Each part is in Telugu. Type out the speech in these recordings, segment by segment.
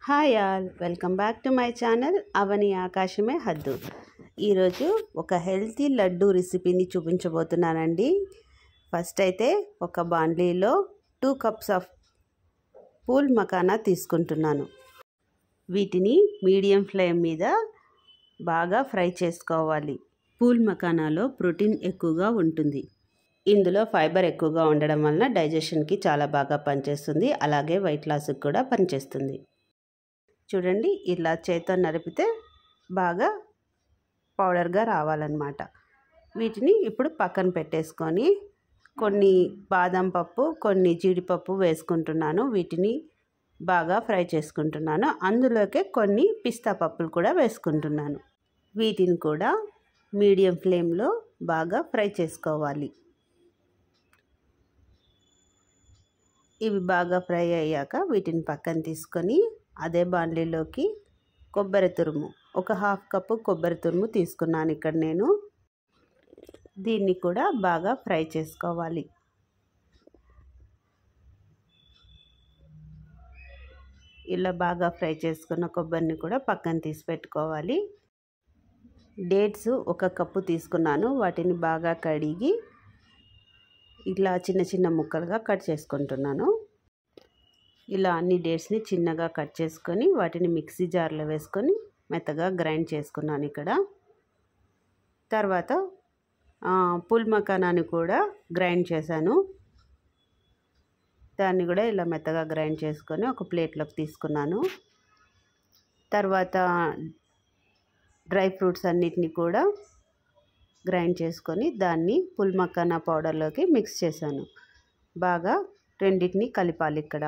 Hi all, welcome back to my channel అవని ఆకాశమే హద్దు. ఈరోజు ఒక హెల్తీ లడ్డు రెసిపీని చూపించబోతున్నానండి. ఫస్ట్ అయితే ఒక బాండ్లీలో 2 కప్స్ ఆఫ్ పూల్ మకానా తీసుకుంటున్నాను. వీటిని మీడియం ఫ్లేమ్ మీద బాగా ఫ్రై చేసుకోవాలి. పూల్ మకానాలో ప్రోటీన్ ఎక్కువగా ఉంటుంది. ఇందులో ఫైబర్ ఎక్కువగా ఉండడం వలన డైజెషన్కి చాలా బాగా పనిచేస్తుంది. అలాగే వెయిట్ లాస్కి కూడా పనిచేస్తుంది. చూడండి, ఇలా చేత్తో నలిపితే బాగా పౌడర్గా రావాలన్నమాట. వీటిని ఇప్పుడు పక్కన పెట్టేసుకొని కొన్ని బాదం పప్పు, కొన్ని జీడిపప్పు వేసుకుంటున్నాను. వీటిని బాగా ఫ్రై చేసుకుంటున్నాను. అందులోకే కొన్ని పిస్తా పప్పులు కూడా వేసుకుంటున్నాను. వీటిని కూడా మీడియం ఫ్లేమ్లో బాగా ఫ్రై చేసుకోవాలి. ఇవి బాగా ఫ్రై అయ్యాక వీటిని పక్కన తీసుకొని అదే బాండ్లీలోకి కొబ్బరి తురుము, ఒక 1/2 కప్పు కొబ్బరి తురుము తీసుకున్నాను ఇక్కడ నేను. దీన్ని కూడా బాగా ఫ్రై చేసుకోవాలి. ఇలా బాగా ఫ్రై చేసుకున్న కొబ్బరిని కూడా పక్కన తీసి పెట్టుకోవాలి. డేట్స్ 1 కప్పు తీసుకున్నాను. వాటిని బాగా కడిగి ఇలా చిన్న చిన్న ముక్కలుగా కట్ చేసుకుంటున్నాను. ఇలా అన్ని డేట్స్ని చిన్నగా కట్ చేసుకొని వాటిని మిక్సీ జార్లో వేసుకొని మెత్తగా గ్రైండ్ చేసుకున్నాను ఇక్కడ. తర్వాత పూల్ మకానాని కూడా గ్రైండ్ చేశాను. దాన్ని కూడా ఇలా మెత్తగా గ్రైండ్ చేసుకొని ఒక ప్లేట్లోకి తీసుకున్నాను. తర్వాత డ్రై ఫ్రూట్స్ అన్నిటిని కూడా గ్రైండ్ చేసుకొని దాన్ని పూల్ మకానా పౌడర్లోకి మిక్స్ చేశాను. బాగా రెండింటిని కలిపాలి ఇక్కడ.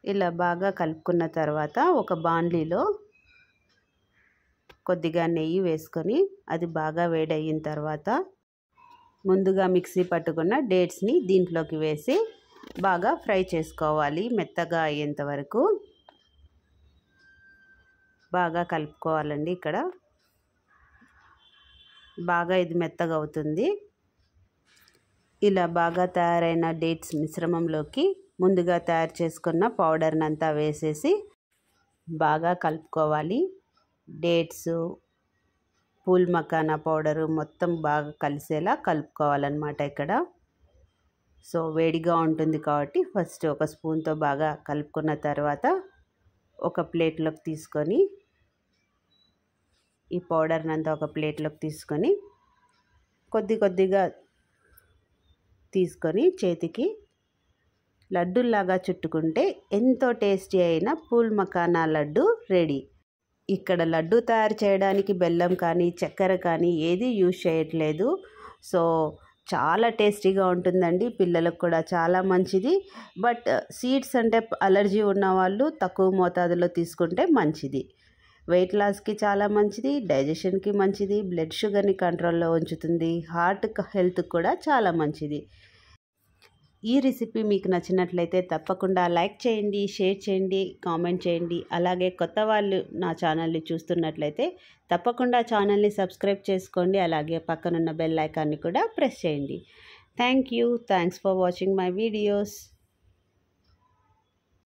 ఇలా బాగా కలుపుకున్న తర్వాత ఒక బాండ్లీలో కొద్దిగా నెయ్యి వేసుకొని అది బాగా వేడయిన తర్వాత ముందుగా మిక్సీ పట్టుకున్న డేట్స్ని దీంట్లోకి వేసి బాగా ఫ్రై చేసుకోవాలి. మెత్తగా అయ్యేంత వరకు బాగా కలుపుకోవాలండి. ఇక్కడ బాగా ఇది మెత్తగా అవుతుంది. ఇలా బాగా తయారైన డేట్స్ మిశ్రమంలోకి ముందుగా తయారు చేసుకున్న పౌడర్ని అంతా వేసేసి బాగా కలుపుకోవాలి. డేట్స్, పూల్ మకానా పౌడరు మొత్తం బాగా కలిసేలా కలుపుకోవాలన్నమాట ఇక్కడ. సో వేడిగా ఉంటుంది కాబట్టి ఫస్ట్ ఒక స్పూన్తో బాగా కలుపుకున్న తర్వాత ఒక ప్లేట్లోకి తీసుకొని ఈ పౌడర్ని అంతా ఒక ప్లేట్లోకి తీసుకొని కొద్దిగా తీసుకొని చేతికి లడ్డూలాగా చుట్టుకుంటే ఎంతో టేస్టీ అయిన పూల్ మకానా లడ్డు రెడీ. ఇక్కడ లడ్డు తయారు చేయడానికి బెల్లం కానీ చక్కెర కానీ ఏది యూజ్ చేయట్లేదు. సో చాలా టేస్టీగా ఉంటుందండి. పిల్లలకు కూడా చాలా మంచిది. బట్ సీడ్స్ అంటే అలర్జీ ఉన్న వాళ్ళు తక్కువ మోతాదులో తీసుకుంటే మంచిది. వెయిట్ లాస్కి చాలా మంచిది, డైజెషన్కి మంచిది, బ్లడ్ షుగర్ని కంట్రోల్లో ఉంచుతుంది, హార్ట్ హెల్త్కి కూడా చాలా మంచిది. ఈ రెసిపీ మీకు నచ్చినట్లయితే తప్పకుండా లైక్ చేయండి, షేర్ చేయండి, కామెంట్ చేయండి. అలాగే కొత్త వాళ్ళు నా ఛానల్ని చూస్తున్నట్లయితే తప్పకుండా ఛానల్ని సబ్స్క్రైబ్ చేసుకోండి. అలాగే పక్కనున్న బెల్ ఐకాన్ని కూడా ప్రెస్ చేయండి. Thanks for watching my videos.